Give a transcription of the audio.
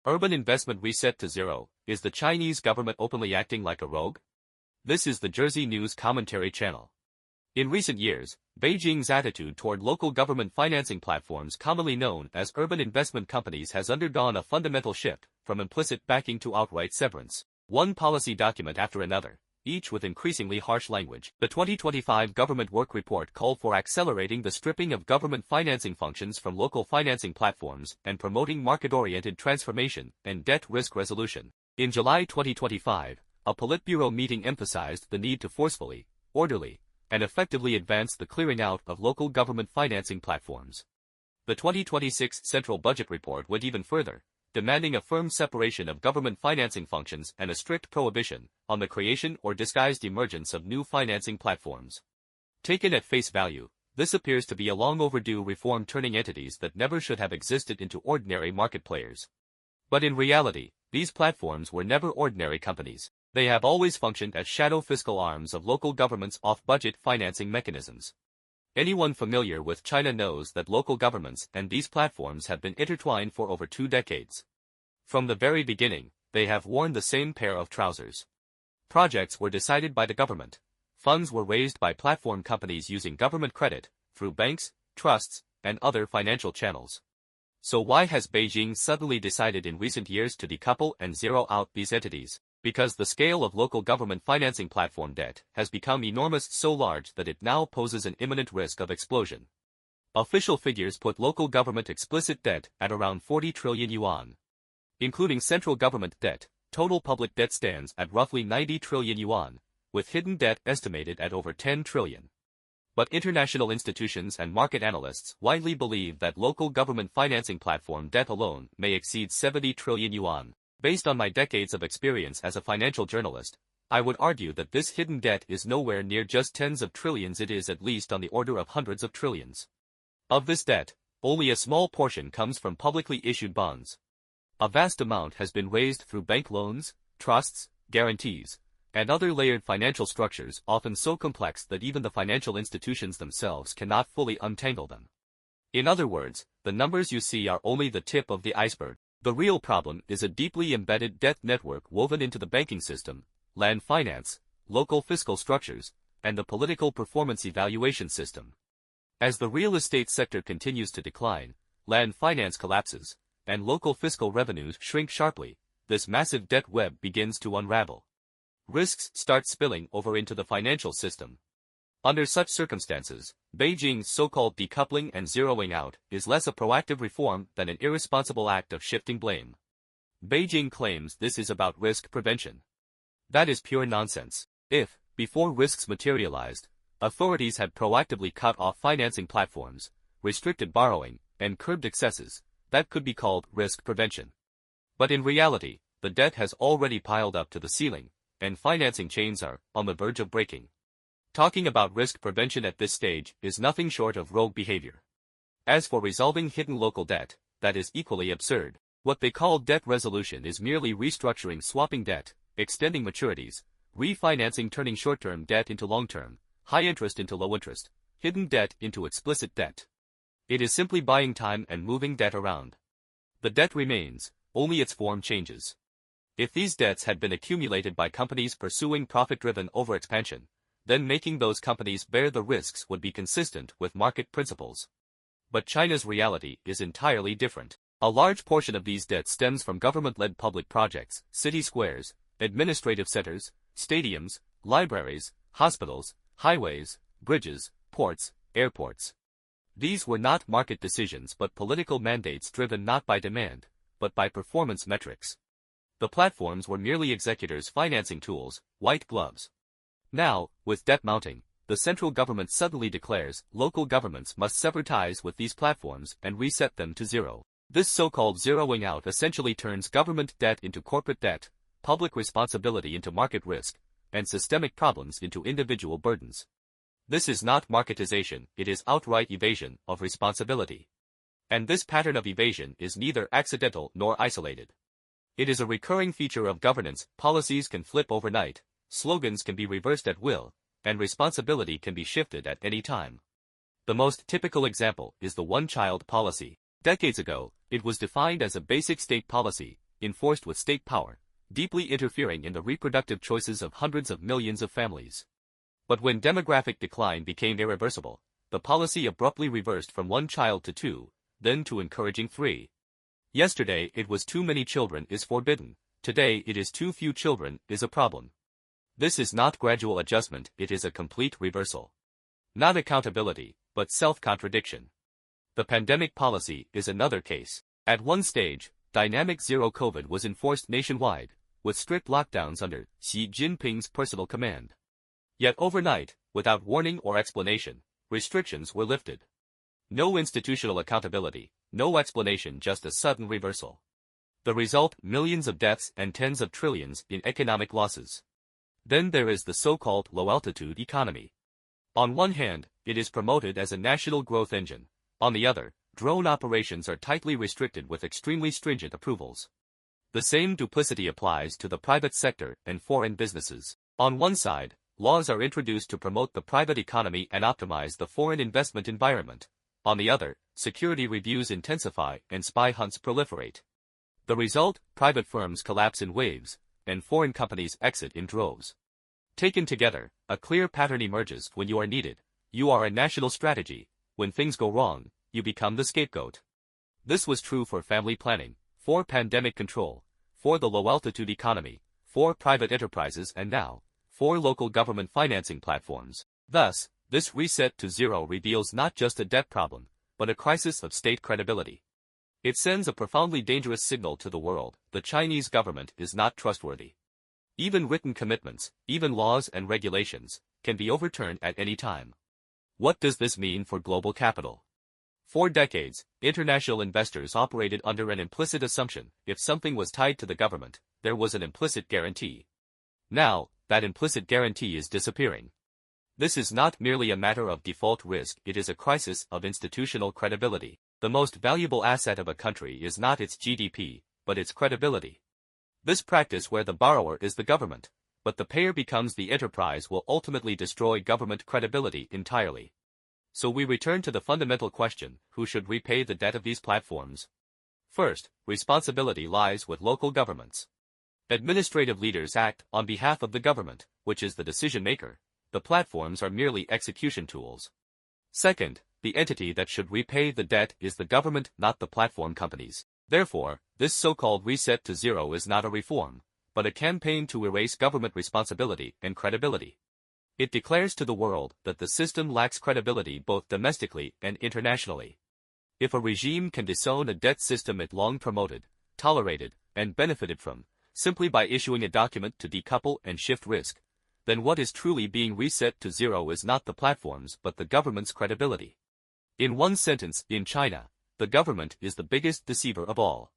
Urban investment reset to zero. Is the Chinese government openly acting like a rogue? This is the Jersey News Commentary Channel. In recent years, Beijing's attitude toward local government financing platforms commonly known as urban investment companies has undergone a fundamental shift, from implicit backing to outright severance. One policy document after another, each with increasingly harsh language. The 2025 Government Work Report called for accelerating the stripping of government financing functions from local financing platforms and promoting market-oriented transformation and debt risk resolution. In July 2025, a Politburo meeting emphasized the need to forcefully, orderly, and effectively advance the clearing out of local government financing platforms. The 2026 Central Budget Report went even further, demanding a firm separation of government financing functions and a strict prohibition on the creation or disguised emergence of new financing platforms. Taken at face value, this appears to be a long overdue reform turning entities that never should have existed into ordinary market players. But in reality, these platforms were never ordinary companies. They have always functioned as shadow fiscal arms of local governments' off-budget financing mechanisms. Anyone familiar with China knows that local governments and these platforms have been intertwined for over 2 decades. From the very beginning, they have worn the same pair of trousers. Projects were decided by the government. Funds were raised by platform companies using government credit, through banks, trusts, and other financial channels. So why has Beijing suddenly decided in recent years to decouple and zero out these entities? Because the scale of local government financing platform debt has become enormous, so large that it now poses an imminent risk of explosion. Official figures put local government explicit debt at around 40 trillion yuan. Including central government debt, total public debt stands at roughly 90 trillion yuan, with hidden debt estimated at over 10 trillion. But international institutions and market analysts widely believe that local government financing platform debt alone may exceed 70 trillion yuan. Based on my decades of experience as a financial journalist, I would argue that this hidden debt is nowhere near just tens of trillions, it is at least on the order of hundreds of trillions. Of this debt, only a small portion comes from publicly issued bonds. A vast amount has been raised through bank loans, trusts, guarantees, and other layered financial structures often so complex that even the financial institutions themselves cannot fully untangle them. In other words, the numbers you see are only the tip of the iceberg. The real problem is a deeply embedded debt network woven into the banking system, land finance, local fiscal structures, and the political performance evaluation system. As the real estate sector continues to decline, land finance collapses, and local fiscal revenues shrink sharply, this massive debt web begins to unravel. Risks start spilling over into the financial system. Under such circumstances, Beijing's so-called decoupling and zeroing out is less a proactive reform than an irresponsible act of shifting blame. Beijing claims this is about risk prevention. That is pure nonsense. If, before risks materialized, authorities had proactively cut off financing platforms, restricted borrowing, and curbed excesses, that could be called risk prevention. But in reality, the debt has already piled up to the ceiling, and financing chains are on the verge of breaking. Talking about risk prevention at this stage is nothing short of rogue behavior. As for resolving hidden local debt, that is equally absurd. What they call debt resolution is merely restructuring, swapping debt, extending maturities, refinancing, turning short-term debt into long-term, high interest into low interest, hidden debt into explicit debt. It is simply buying time and moving debt around. The debt remains, only its form changes. If these debts had been accumulated by companies pursuing profit-driven overexpansion, then making those companies bear the risks would be consistent with market principles. But China's reality is entirely different. A large portion of these debts stems from government-led public projects, city squares, administrative centers, stadiums, libraries, hospitals, highways, bridges, ports, airports. These were not market decisions but political mandates driven not by demand, but by performance metrics. The platforms were merely executors' financing tools, white gloves. Now, with debt mounting, the central government suddenly declares local governments must sever ties with these platforms and reset them to zero. This so-called zeroing out essentially turns government debt into corporate debt, public responsibility into market risk, and systemic problems into individual burdens. This is not marketization, it is outright evasion of responsibility. And this pattern of evasion is neither accidental nor isolated. It is a recurring feature of governance. Policies can flip overnight, slogans can be reversed at will, and responsibility can be shifted at any time. The most typical example is the one-child policy. Decades ago, it was defined as a basic state policy, enforced with state power, deeply interfering in the reproductive choices of hundreds of millions of families. But when demographic decline became irreversible, the policy abruptly reversed from 1 child to 2, then to encouraging 3. Yesterday it was too many children is forbidden, today it is too few children is a problem. This is not gradual adjustment, it is a complete reversal. Not accountability, but self-contradiction. The pandemic policy is another case. At one stage, dynamic zero COVID was enforced nationwide, with strict lockdowns under Xi Jinping's personal command. Yet overnight, without warning or explanation, restrictions were lifted. No institutional accountability, no explanation, just a sudden reversal. The result, millions of deaths and tens of trillions in economic losses. Then there is the so-called low-altitude economy. On one hand, it is promoted as a national growth engine. On the other, drone operations are tightly restricted with extremely stringent approvals. The same duplicity applies to the private sector and foreign businesses. On one side, laws are introduced to promote the private economy and optimize the foreign investment environment. On the other, security reviews intensify and spy hunts proliferate. The result, private firms collapse in waves, and foreign companies exit in droves. Taken together, a clear pattern emerges. When you are needed, you are a national strategy. When things go wrong, you become the scapegoat. This was true for family planning, for pandemic control, for the low-altitude economy, for private enterprises, and now, for local government financing platforms. Thus, this reset to zero reveals not just a debt problem, but a crisis of state credibility. It sends a profoundly dangerous signal to the world: the Chinese government is not trustworthy. Even written commitments, even laws and regulations, can be overturned at any time. What does this mean for global capital? For decades, international investors operated under an implicit assumption: if something was tied to the government, there was an implicit guarantee. Now, that implicit guarantee is disappearing. This is not merely a matter of default risk, it is a crisis of institutional credibility. The most valuable asset of a country is not its GDP, but its credibility. This practice, where the borrower is the government, but the payer becomes the enterprise, will ultimately destroy government credibility entirely. So we return to the fundamental question: who should repay the debt of these platforms? First, responsibility lies with local governments. Administrative leaders act on behalf of the government, which is the decision-maker. The platforms are merely execution tools. Second, the entity that should repay the debt is the government, not the platform companies. Therefore, this so-called reset to zero is not a reform, but a campaign to erase government responsibility and credibility. It declares to the world that the system lacks credibility both domestically and internationally. If a regime can disown a debt system it long promoted, tolerated, and benefited from, simply by issuing a document to decouple and shift risk, then what is truly being reset to zero is not the platforms but the government's credibility. In one sentence, in China, the government is the biggest deceiver of all.